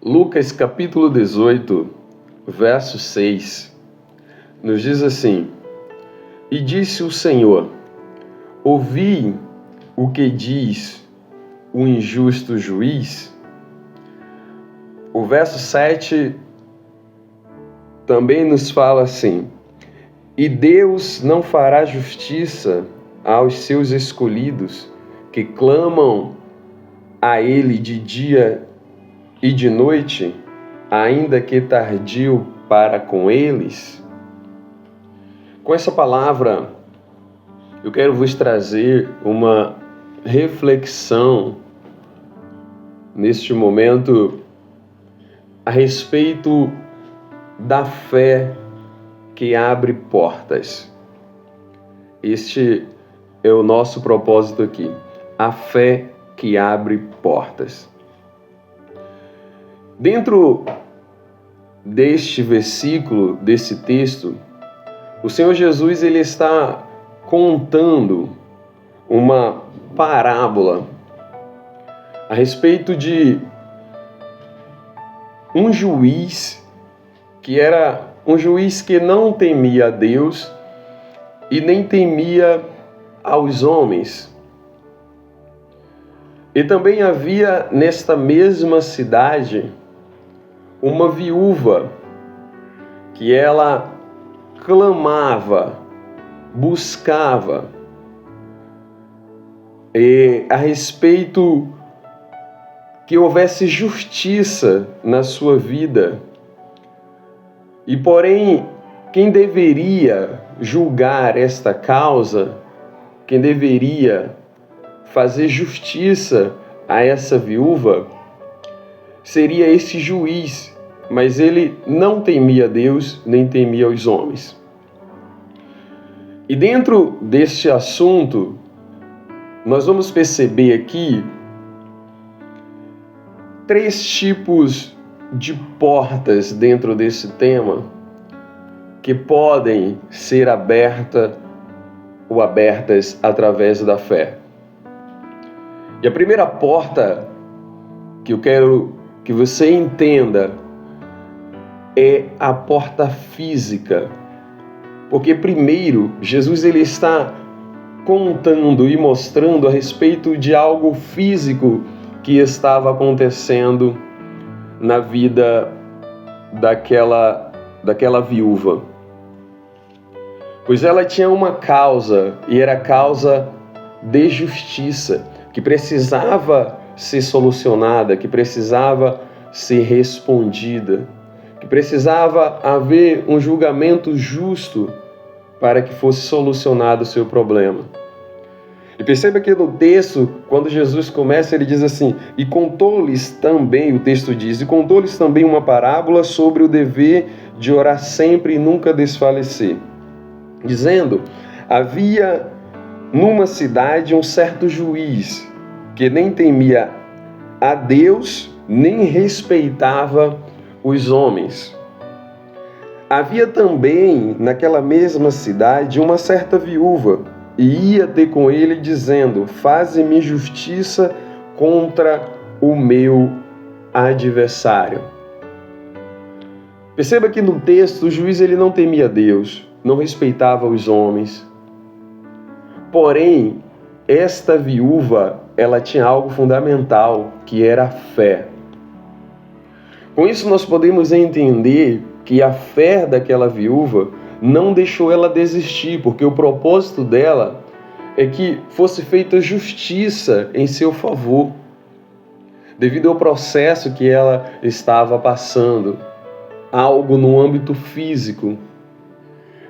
Lucas capítulo 18, verso 6, nos diz assim: E disse o Senhor: ouvi o que diz o injusto juiz. O verso 7 também nos fala assim: E Deus não fará justiça aos seus escolhidos, que clamam a Ele de dia e de noite, ainda que tardio para com eles? Com essa palavra, eu quero vos trazer uma reflexão neste momento a respeito da fé que abre portas. Este é o nosso propósito aqui, a fé que abre portas. Dentro deste versículo, desse texto, o Senhor Jesus ele está contando uma parábola a respeito de um juiz que era um juiz que não temia a Deus e nem temia aos homens. E também havia nesta mesma cidade uma viúva que ela clamava, buscava a respeito que houvesse justiça na sua vida. E porém, quem deveria julgar esta causa, quem deveria fazer justiça a essa viúva, seria esse juiz, mas ele não temia Deus, nem temia os homens. E dentro deste assunto, nós vamos perceber aqui 3 tipos de portas dentro desse tema que podem ser abertas ou abertas através da fé. E a primeira porta que eu quero que você entenda é a porta física. Porque primeiro, Jesus ele está contando e mostrando a respeito de algo físico que estava acontecendo na vida daquela viúva. Pois ela tinha uma causa, e era a causa de justiça, que precisava ser solucionada, que precisava ser respondida, que precisava haver um julgamento justo para que fosse solucionado o seu problema. E perceba que no texto, quando Jesus começa, ele diz assim: e contou-lhes também, o texto diz, e contou-lhes também uma parábola sobre o dever de orar sempre e nunca desfalecer, dizendo: havia numa cidade um certo juiz, que nem temia a Deus, nem respeitava os homens. Havia também naquela mesma cidade uma certa viúva, e ia ter com ele dizendo: faze-me justiça contra o meu adversário. Perceba que no texto o juiz ele não temia Deus, não respeitava os homens. Porém, esta viúva, ela tinha algo fundamental, que era a fé. Com isso nós podemos entender que a fé daquela viúva não deixou ela desistir, porque o propósito dela é que fosse feita justiça em seu favor, devido ao processo que ela estava passando, algo no âmbito físico.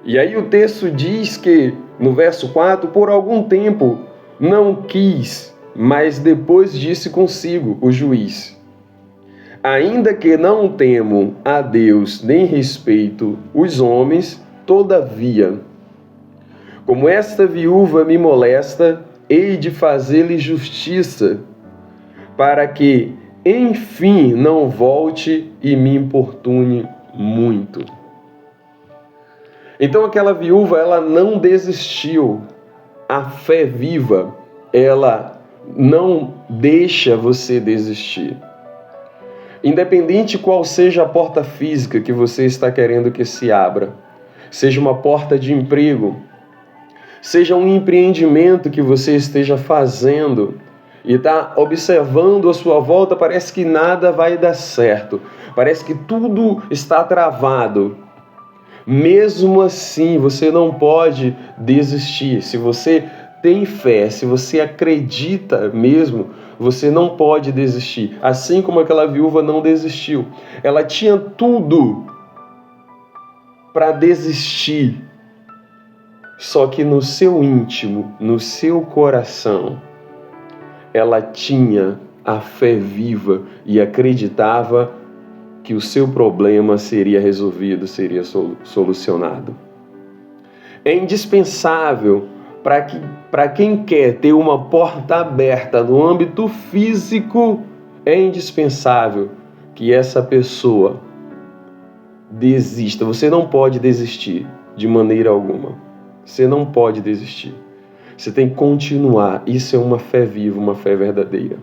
E aí o texto diz que, no verso 4, por algum tempo não quis, mas depois disse consigo, o juiz: ainda que não temo a Deus nem respeito os homens, todavia, como esta viúva me molesta, hei de fazer-lhe justiça, para que, enfim, não volte e me importune muito. Então aquela viúva, ela não desistiu. A fé viva, ela não deixa você desistir. Independente qual seja a porta física que você está querendo que se abra, seja uma porta de emprego, seja um empreendimento que você esteja fazendo e está observando a sua volta, parece que nada vai dar certo, parece que tudo está travado. Mesmo assim, você não pode desistir. Se você tem fé, se você acredita mesmo, você não pode desistir. Assim como aquela viúva não desistiu. Ela tinha tudo para desistir. Só que no seu íntimo, no seu coração, ela tinha a fé viva e acreditava que o seu problema seria resolvido, seria solucionado. É indispensável para quem quer ter uma porta aberta no âmbito físico, é indispensável que essa pessoa desista. Você não pode desistir de maneira alguma. Você não pode desistir. Você tem que continuar. Isso é uma fé viva, uma fé verdadeira.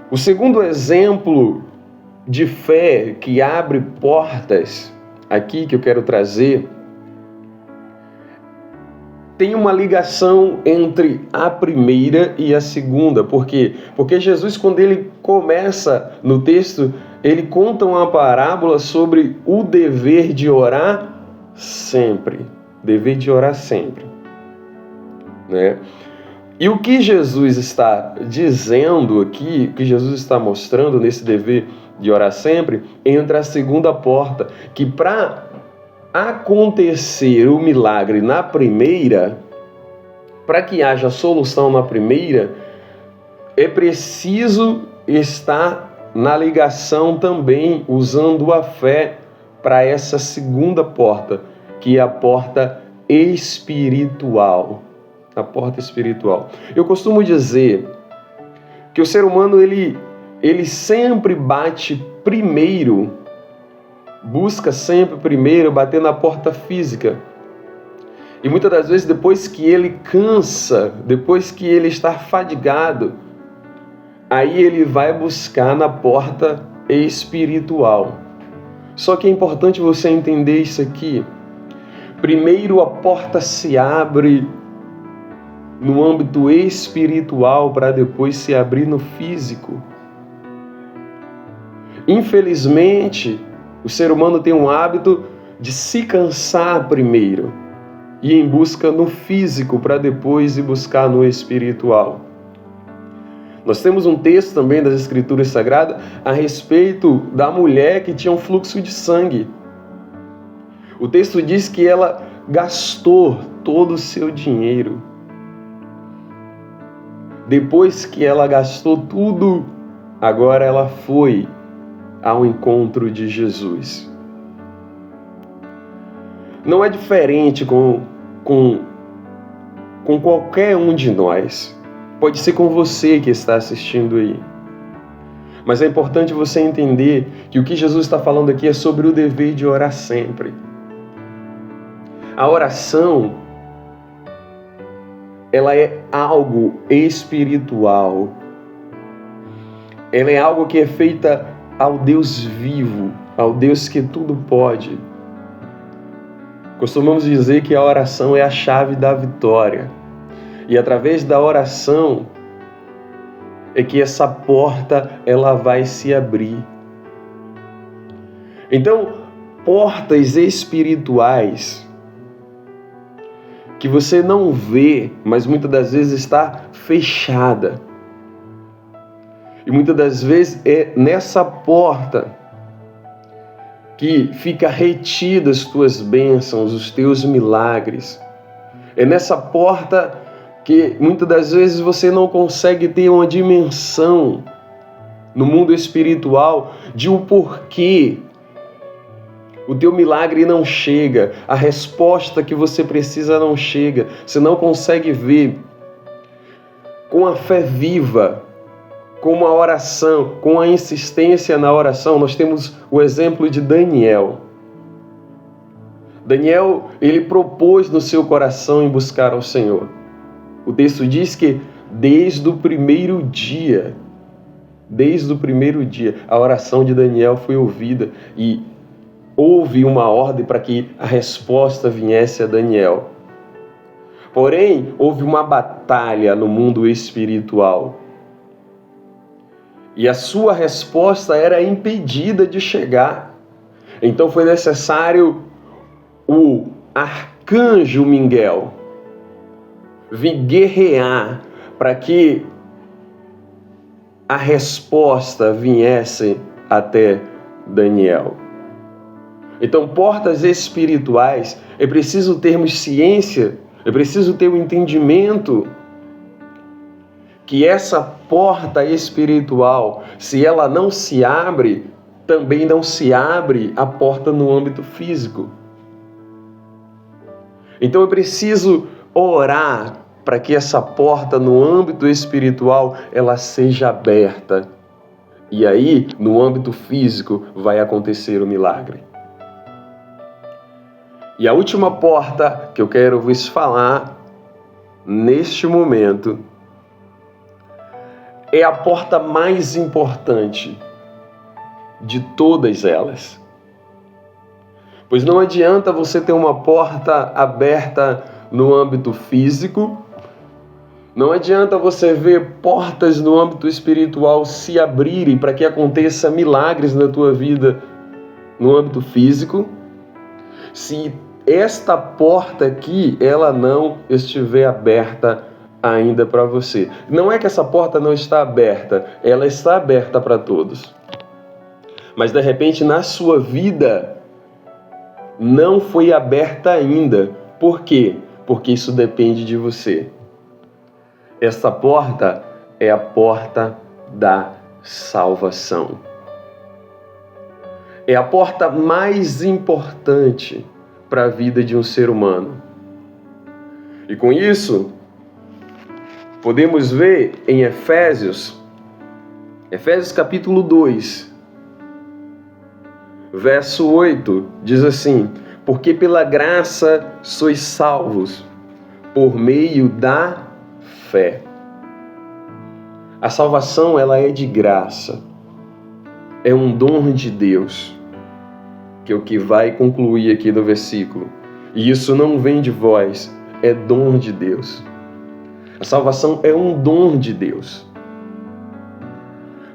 O segundo exemplo de fé que abre portas aqui que eu quero trazer tem uma ligação entre a primeira e a segunda. Por quê? Porque Jesus, quando ele começa no texto, ele conta uma parábola sobre o dever de orar sempre. Dever de orar sempre. Né? E o que Jesus está dizendo aqui, o que Jesus está mostrando nesse dever de orar sempre, entra a segunda porta, que para acontecer o milagre na primeira, para que haja solução na primeira, é preciso estar na ligação também, usando a fé para essa segunda porta, que é a porta espiritual. A porta espiritual. Eu costumo dizer que o ser humano ele sempre bate primeiro, busca sempre primeiro bater na porta física. E muitas das vezes depois que ele cansa, depois que ele está fadigado, aí ele vai buscar na porta espiritual. Só que é importante você entender isso aqui. Primeiro a porta se abre no âmbito espiritual para depois se abrir no físico. Infelizmente, o ser humano tem um hábito de se cansar primeiro e ir em busca no físico para depois ir buscar no espiritual. Nós temos um texto também das Escrituras Sagradas a respeito da mulher que tinha um fluxo de sangue. O texto diz que ela gastou todo o seu dinheiro. Depois que ela gastou tudo, agora ela foi ao encontro de Jesus. Não é diferente com qualquer um de nós. Pode ser com você que está assistindo aí. Mas é importante você entender que o que Jesus está falando aqui é sobre o dever de orar sempre. A oração, ela é algo espiritual. Ela é algo que é feita ao Deus vivo, ao Deus que tudo pode. Costumamos dizer que a oração é a chave da vitória. E através da oração é que essa porta ela vai se abrir. Então, portas espirituais que você não vê, mas muitas das vezes está fechada. E muitas das vezes é nessa porta que fica retida as tuas bênçãos, os teus milagres. É nessa porta que muitas das vezes você não consegue ter uma dimensão no mundo espiritual de o porquê o teu milagre não chega, a resposta que você precisa não chega, você não consegue ver. Com a fé viva, com a oração, com a insistência na oração, nós temos o exemplo de Daniel. Daniel, ele propôs no seu coração em buscar ao Senhor. O texto diz que desde o primeiro dia Desde o primeiro dia, a oração de Daniel foi ouvida e houve uma ordem para que a resposta viesse a Daniel. Porém, houve uma batalha no mundo espiritual. E a sua resposta era impedida de chegar. Então foi necessário o arcanjo Miguel vir guerrear para que a resposta viesse até Daniel. Então, portas espirituais, é preciso termos ciência, é preciso ter o entendimento que essa porta espiritual, se ela não se abre, também não se abre a porta no âmbito físico. Então, é preciso orar para que essa porta no âmbito espiritual ela seja aberta. E aí, no âmbito físico, vai acontecer o milagre. E a última porta que eu quero vos falar neste momento é a porta mais importante de todas elas. Pois não adianta você ter uma porta aberta no âmbito físico, não adianta você ver portas no âmbito espiritual se abrirem para que aconteça milagres na tua vida no âmbito físico, se esta porta aqui, ela não estiver aberta ainda para você. Não é que essa porta não está aberta, ela está aberta para todos. Mas de repente na sua vida não foi aberta ainda. Por quê? Porque isso depende de você. Essa porta é a porta da salvação. É a porta mais importante para a vida de um ser humano. E com isso, podemos ver em Efésios capítulo 2, verso 8, diz assim: porque pela graça sois salvos, por meio da fé. A salvação, ela é de graça. É um dom de Deus, que é o que vai concluir aqui no versículo. E isso não vem de vós, é dom de Deus. A salvação é um dom de Deus.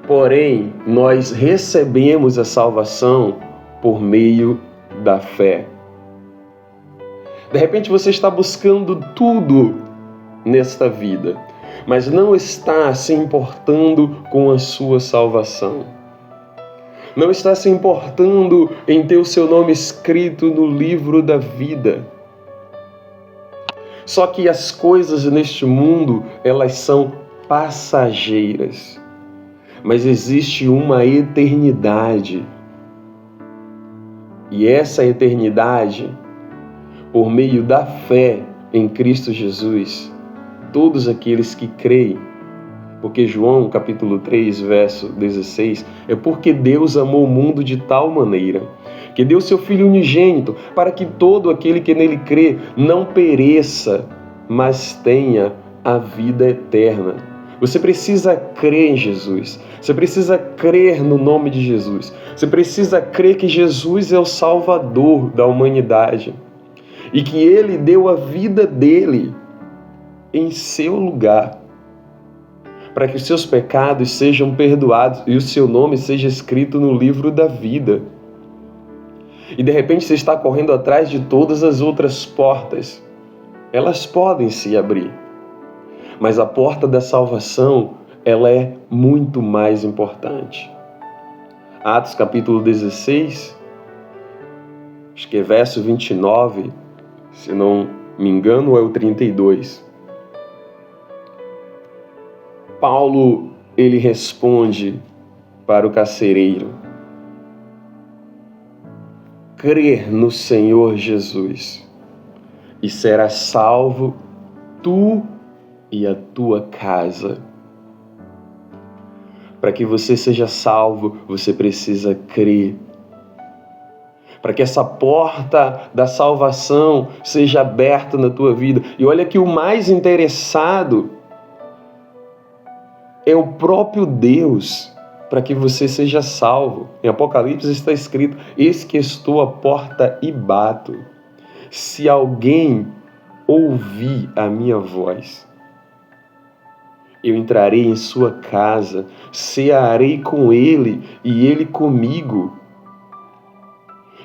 Porém, nós recebemos a salvação por meio da fé. De repente você está buscando tudo nesta vida, mas não está se importando com a sua salvação. Não está se importando em ter o seu nome escrito no livro da vida. Só que as coisas neste mundo, elas são passageiras. Mas existe uma eternidade. E essa eternidade, por meio da fé em Cristo Jesus, todos aqueles que creem, porque João, capítulo 3, verso 16, é porque Deus amou o mundo de tal maneira que deu seu Filho unigênito para que todo aquele que nele crê não pereça, mas tenha a vida eterna. Você precisa crer em Jesus. Você precisa crer no nome de Jesus. Você precisa crer que Jesus é o Salvador da humanidade e que Ele deu a vida dele em seu lugar, para que os seus pecados sejam perdoados e o seu nome seja escrito no livro da vida. E de repente você está correndo atrás de todas as outras portas. Elas podem se abrir. Mas a porta da salvação, ela é muito mais importante. Atos capítulo 16, acho que é verso 29, se não me engano é o 32. Paulo, ele responde para o carcereiro: crer no Senhor Jesus e serás salvo tu e a tua casa. Para que você seja salvo, você precisa crer. Para que essa porta da salvação seja aberta na tua vida. E olha que o mais interessado é o próprio Deus para que você seja salvo. Em Apocalipse está escrito: eis que estou à porta e bato. Se alguém ouvir a minha voz, eu entrarei em sua casa, cearei com ele e ele comigo.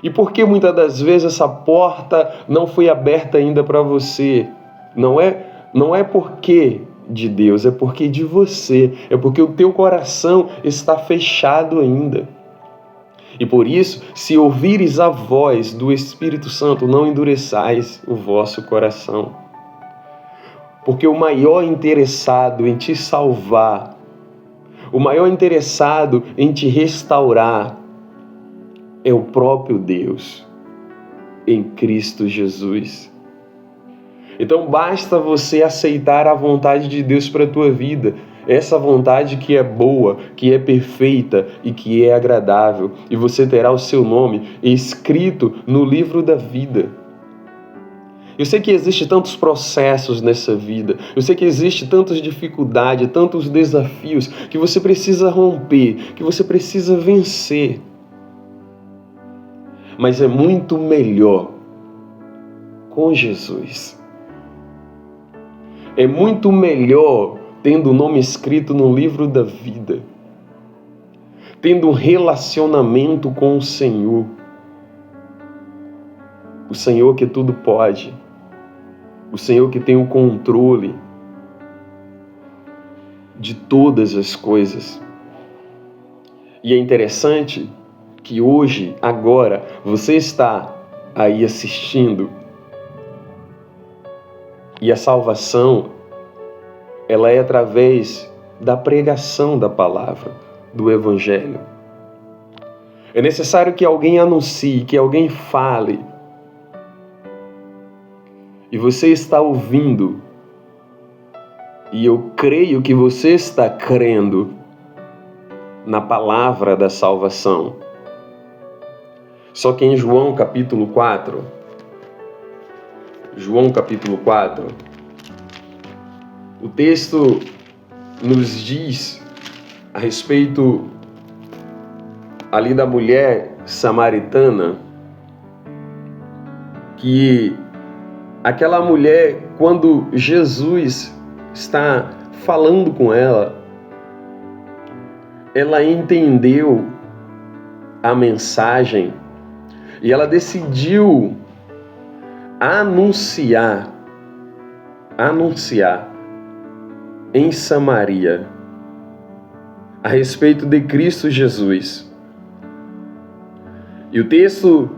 E por que muitas das vezes essa porta não foi aberta ainda para você? Não é porque de Deus, é porque de você, é porque o teu coração está fechado ainda. E por isso, se ouvires a voz do Espírito Santo, não endureçais o vosso coração. Porque o maior interessado em te salvar, o maior interessado em te restaurar, é o próprio Deus, em Cristo Jesus. Então basta você aceitar a vontade de Deus para a tua vida, essa vontade que é boa, que é perfeita e que é agradável, e você terá o seu nome escrito no livro da vida. Eu sei que existem tantos processos nessa vida, eu sei que existem tantas dificuldades, tantos desafios que você precisa romper, que você precisa vencer. Mas é muito melhor com Jesus. É muito melhor tendo o nome escrito no livro da vida, tendo um relacionamento com o Senhor que tudo pode, o Senhor que tem o controle de todas as coisas. E é interessante que hoje, agora, você está aí assistindo e a salvação, ela é através da pregação da palavra, do Evangelho. É necessário que alguém anuncie, que alguém fale. E você está ouvindo. E eu creio que você está crendo na palavra da salvação. Só que em João capítulo 4, o texto nos diz a respeito ali da mulher samaritana, que aquela mulher, quando Jesus está falando com ela, ela entendeu a mensagem e ela decidiu anunciar em Samaria a respeito de Cristo Jesus. E o texto,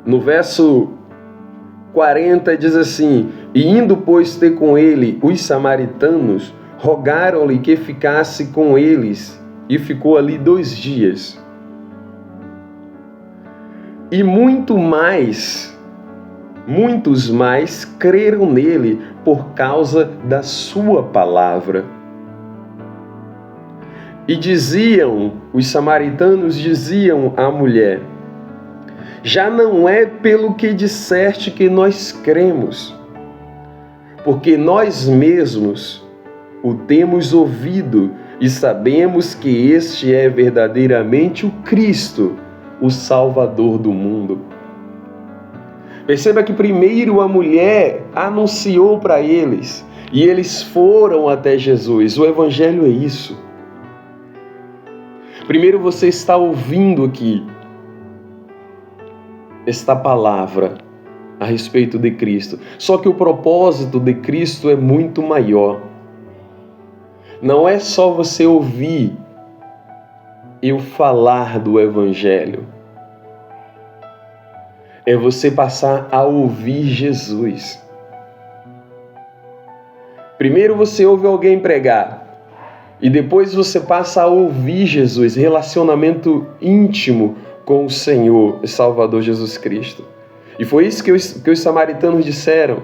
no verso 40, diz assim: e indo, pois, ter com ele os samaritanos, rogaram-lhe que ficasse com eles, e ficou ali 2 dias. E muitos mais creram nele por causa da sua palavra. E os samaritanos diziam à mulher: já não é pelo que disseste que nós cremos, porque nós mesmos o temos ouvido e sabemos que este é verdadeiramente o Cristo, o Salvador do mundo. Perceba que primeiro a mulher anunciou para eles e eles foram até Jesus. O Evangelho é isso. Primeiro você está ouvindo aqui esta palavra a respeito de Cristo. Só que o propósito de Cristo é muito maior. Não é só você ouvir eu falar do Evangelho. É você passar a ouvir Jesus. Primeiro você ouve alguém pregar. E depois você passa a ouvir Jesus. Relacionamento íntimo com o Senhor e Salvador Jesus Cristo. E foi isso que os samaritanos disseram.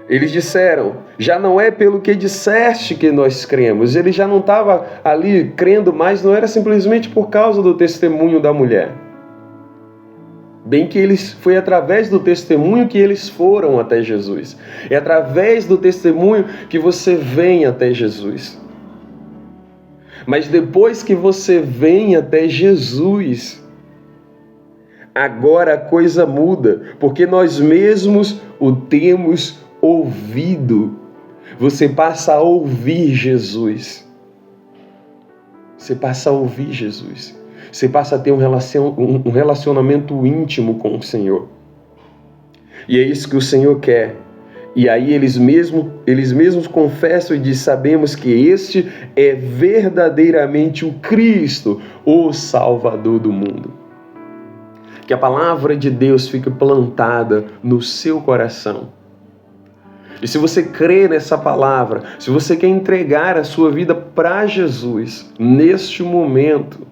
Eles disseram: já não é pelo que disseste que nós cremos. Ele já não estava ali crendo mais, não era simplesmente por causa do testemunho da mulher. Bem que foi através do testemunho que eles foram até Jesus. É através do testemunho que você vem até Jesus. Mas depois que você vem até Jesus, agora a coisa muda, porque nós mesmos o temos ouvido. Você passa a ouvir Jesus. Você passa a ouvir Jesus. Você passa a ter um relacionamento íntimo com o Senhor. E é isso que o Senhor quer. E aí eles mesmos confessam e dizem: sabemos que este é verdadeiramente o Cristo, o Salvador do mundo. Que a palavra de Deus fique plantada no seu coração. E se você crê nessa palavra, se você quer entregar a sua vida para Jesus, neste momento,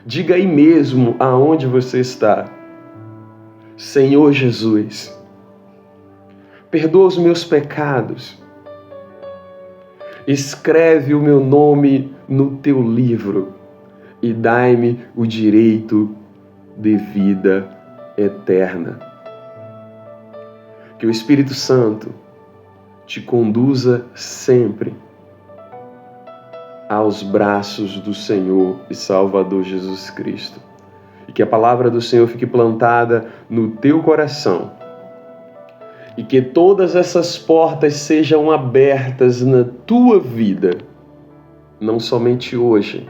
diga aí mesmo aonde você está: Senhor Jesus, perdoa os meus pecados, escreve o meu nome no teu livro e dai-me o direito de vida eterna. Que o Espírito Santo te conduza sempre aos braços do Senhor e Salvador Jesus Cristo. E que a palavra do Senhor fique plantada no teu coração. E que todas essas portas sejam abertas na tua vida, não somente hoje,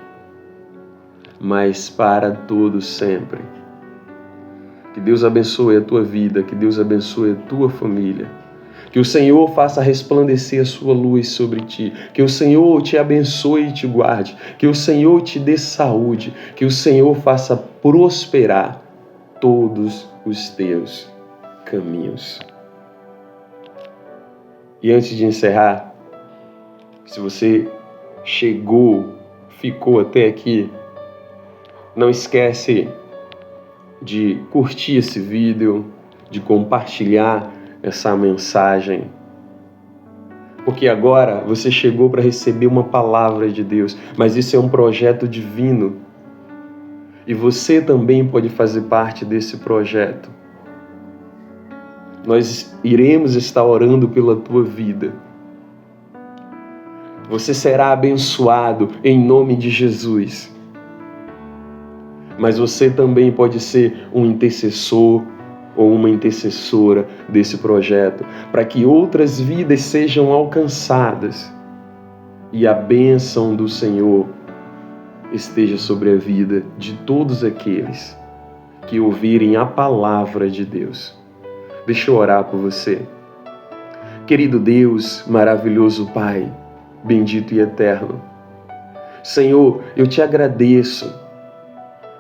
mas para todo sempre. Que Deus abençoe a tua vida, que Deus abençoe a tua família. Que o Senhor faça resplandecer a sua luz sobre ti. Que o Senhor te abençoe e te guarde. Que o Senhor te dê saúde. Que o Senhor faça prosperar todos os teus caminhos. E antes de encerrar, se você ficou até aqui, não esquece de curtir esse vídeo, de compartilhar essa mensagem. Porque agora você chegou para receber uma palavra de Deus, mas isso é um projeto divino. E você também pode fazer parte desse projeto. Nós iremos estar orando pela tua vida. Você será abençoado em nome de Jesus. Mas você também pode ser um intercessor ou uma intercessora desse projeto, para que outras vidas sejam alcançadas e a bênção do Senhor esteja sobre a vida de todos aqueles que ouvirem a palavra de Deus. Deixa eu orar por você. Querido Deus, maravilhoso Pai, bendito e eterno, Senhor, eu te agradeço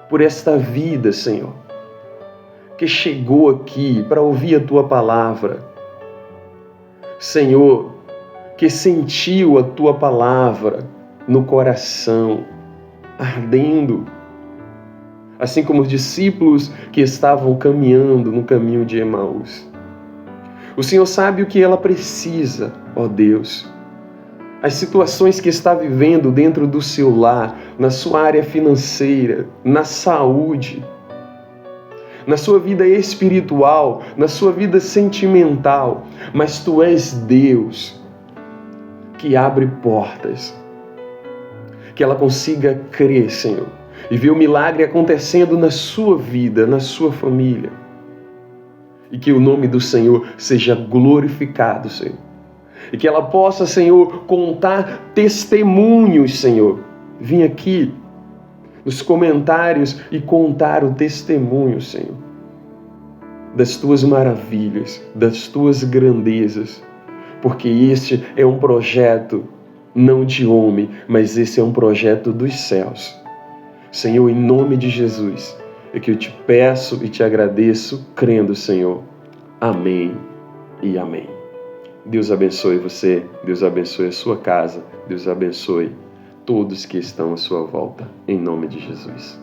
por esta vida, Senhor, que chegou aqui para ouvir a Tua palavra. Senhor, que sentiu a Tua palavra no coração, ardendo, assim como os discípulos que estavam caminhando no caminho de Emaús. O Senhor sabe o que ela precisa, ó Deus. As situações que está vivendo dentro do seu lar, na sua área financeira, na saúde, na sua vida espiritual, na sua vida sentimental. Mas Tu és Deus que abre portas. Que ela consiga crer, Senhor, e ver o milagre acontecendo na sua vida, na sua família. E que o nome do Senhor seja glorificado, Senhor. E que ela possa, Senhor, contar testemunhos, Senhor. Vim aqui nos comentários e contar o testemunho, Senhor, das Tuas maravilhas, das Tuas grandezas. Porque este é um projeto não de homem, mas esse é um projeto dos céus. Senhor, em nome de Jesus, é que eu te peço e te agradeço, crendo, Senhor. Amém e amém. Deus abençoe você, Deus abençoe a sua casa, Deus abençoe todos que estão à sua volta, em nome de Jesus.